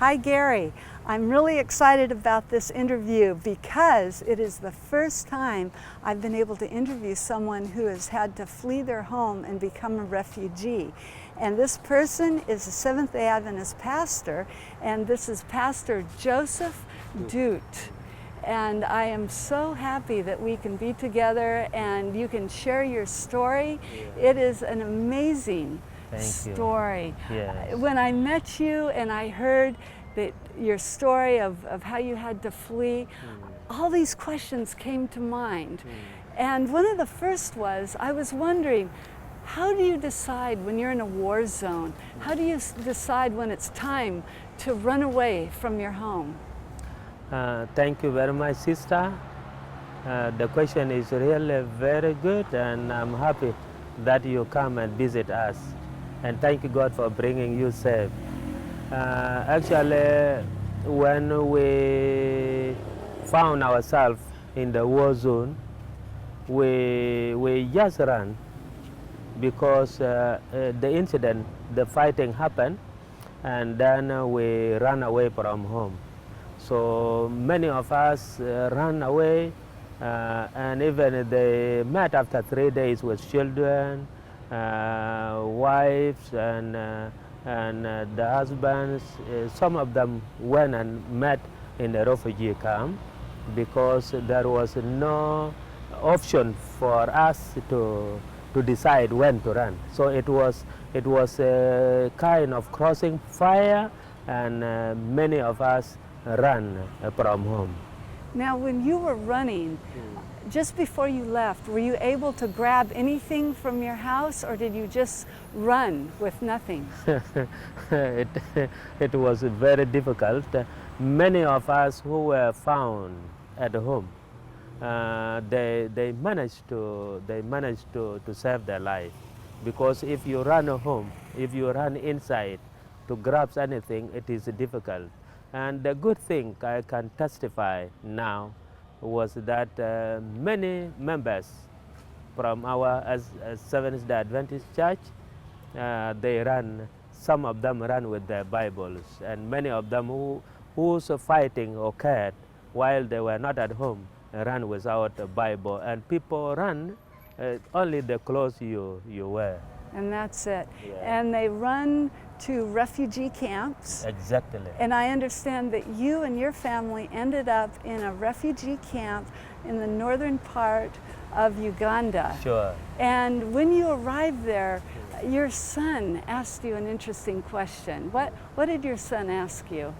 Hi Gary, I'm really excited about this interview because it is the first time I've been able to interview someone who has had to flee their home and become a refugee. And this person is a Seventh-day Adventist pastor, and this is Pastor Joseph Doot. And I am so happy that we can be together and you can share your story. It is an amazing story. Yes. When I met you and I heard that your story of how you had to flee, all these questions came to mind. And one of the first was, I was wondering, how do you decide when you're in a war zone? How do you decide when it's time to run away from your home? Thank you very much, sister. The question is really very good, and I'm happy that you come and visit us. And thank you, God, for bringing you safe. Actually, when we found ourselves in the war zone, we just ran because the incident, the fighting happened, and then we ran away from home. So many of us ran away, and even they met after 3 days with children, wives, and the husbands. Some of them went and met in the refugee camp because there was no option for us to decide when to run. So it was a kind of crossing fire, and many of us ran from home. Now, when you were running, just before you left, were you able to grab anything from your house, or did you just run with nothing? It was very difficult. Many of us who were found at home, they managed to save their life, because if you run home, if you run inside to grab anything, it is difficult. And the good thing I can testify now was that many members from our Seventh-day Adventist Church, they ran. Some of them ran with their Bibles, and many of them who was fighting or cared while they were not at home ran without a Bible. And people run only the clothes you wear. And that's it. Yeah. And they run to refugee camps. Exactly. And I understand that you and your family ended up in a refugee camp in the northern part of Uganda. Sure. And when you arrived there, your son asked you an interesting question. What did your son ask you?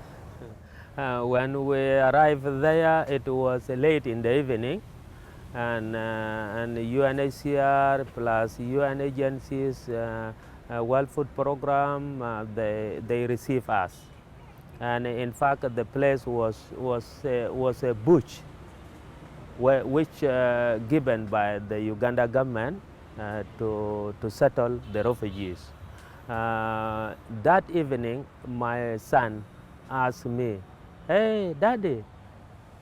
When we arrived there, it was late in the evening, and UNHCR plus UN agencies, World Food Program, they received us. And in fact, the place was a bush, which given by the Uganda government to settle the refugees. That evening, my son asked me, "Hey, Daddy,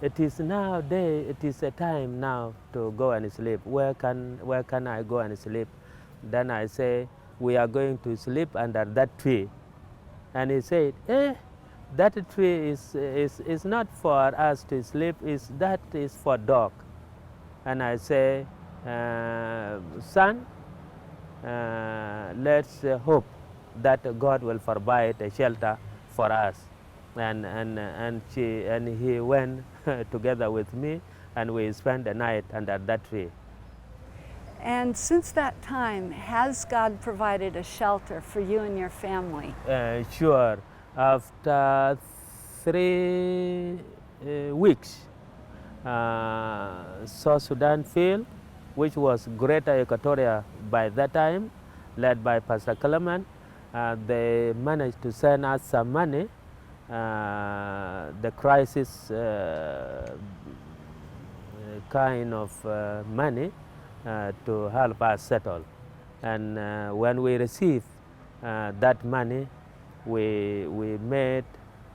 it is a time now to go and sleep. Where can I go and sleep?" Then I say, "We are going to sleep under that tree." And he said, "That tree is not for us to sleep, that is for dog." And I say, "Son, let's hope that God will provide a shelter for us." And he went together with me, and we spent the night under that tree. And since that time, has God provided a shelter for you and your family? Sure. After 3 weeks, South Sudan field, which was Greater Equatoria by that time, led by Pastor Clement, they managed to send us some money, the crisis kind of money, to help us settle. And when we received that money, we made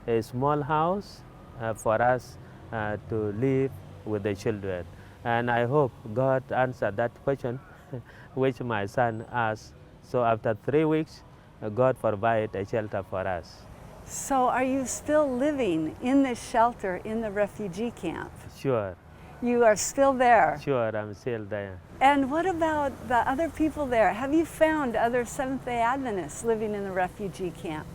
a small house for us to live with the children. And I hope God answered that question which my son asked. So after 3 weeks, God provided a shelter for us. So are you still living in this shelter in the refugee camp? Sure, You are still there. sure, I'm still there. And what about the other people there? Have you found other Seventh-day Adventists living in the refugee camp?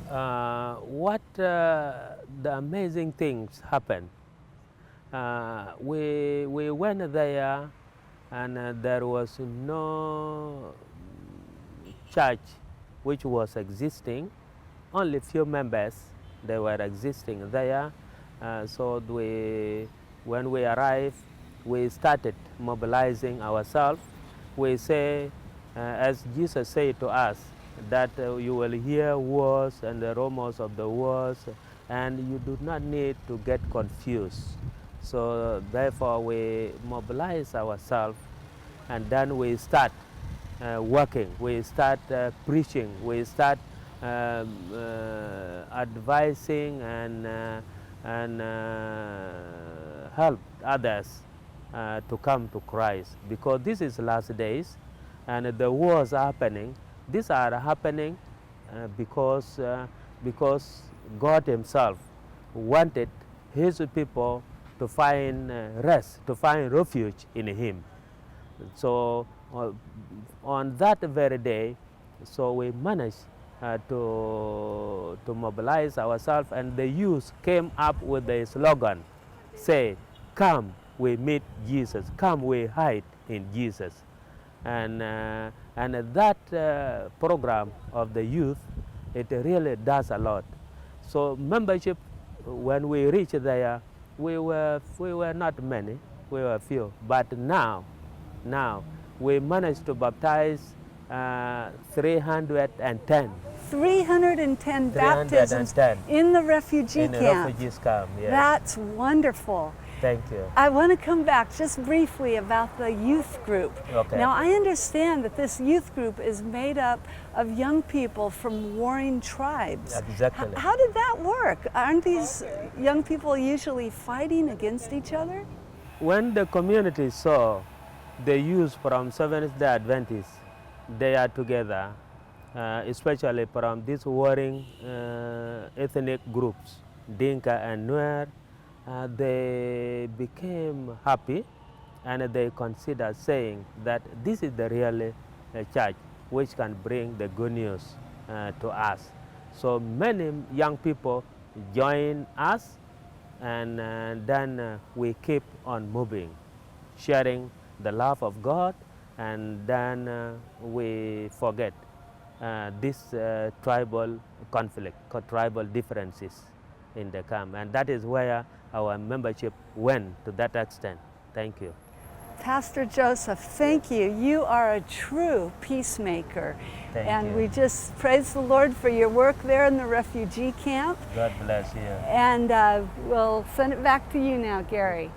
What the amazing things happened. We went there, and there was no church which was existing. Only few members they were existing there. So when we arrived, we started mobilizing ourselves. We say, as Jesus said to us, that you will hear wars and the rumors of the wars, and you do not need to get confused. So therefore we mobilize ourselves, and then we start working, we start preaching, we start advising and help others to come to Christ, because this is last days and the wars are happening. These are happening because God Himself wanted His people to find rest, to find refuge in Him. So on that very day, so we managed to mobilize ourselves, and the youth came up with a slogan, say, "Come, we meet Jesus. Come, we hide in Jesus." And that program of the youth, it really does a lot. So membership, when we reached there, we were not many, we were few. But now we managed to baptize 310. 310 baptisms in the refugee in the camp. refugees camp. Yes. That's wonderful. Thank you. I want to come back just briefly about the youth group. Okay. Now, I understand that this youth group is made up of young people from warring tribes. Exactly. How did that work? Aren't these young people usually fighting against each other? When the community saw the youth from Seventh-day Adventists, they are together, especially from these warring ethnic groups, Dinka and Nuer, they became happy, and they considered saying that this is the real church which can bring the good news to us. So many young people join us, and then we keep on moving, sharing the love of God, and then we forget this tribal conflict, tribal differences in the camp, and that is where our membership went to that extent. Thank you. Pastor Joseph, thank you. You are a true peacemaker. Thank you. We just praise the Lord for your work there in the refugee camp. God bless you. And we'll send it back to you now, Gary.